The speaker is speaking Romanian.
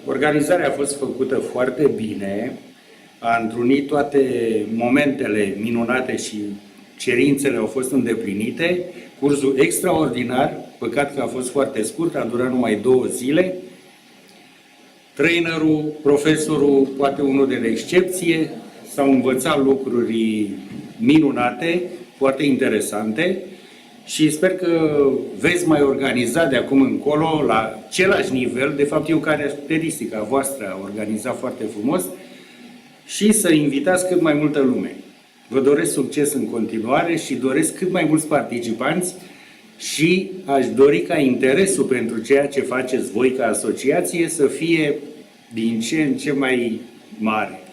Organizarea a fost făcută foarte bine, a întrunit toate momentele minunate și cerințele au fost îndeplinite. Cursul extraordinar, păcat că a fost foarte scurt, a durat numai 2 zile. Trainerul, profesorul, poate unul de excepție, s-au învățat lucruri minunate, foarte interesante și sper că veți mai organiza de acum încolo la același nivel, de fapt e o caracteristică a voastră, a organiza foarte frumos și să invitați cât mai multă lume. Vă doresc succes în continuare și doresc cât mai mulți participanți și aș dori ca interesul pentru ceea ce faceți voi ca asociație să fie din ce în ce mai mare.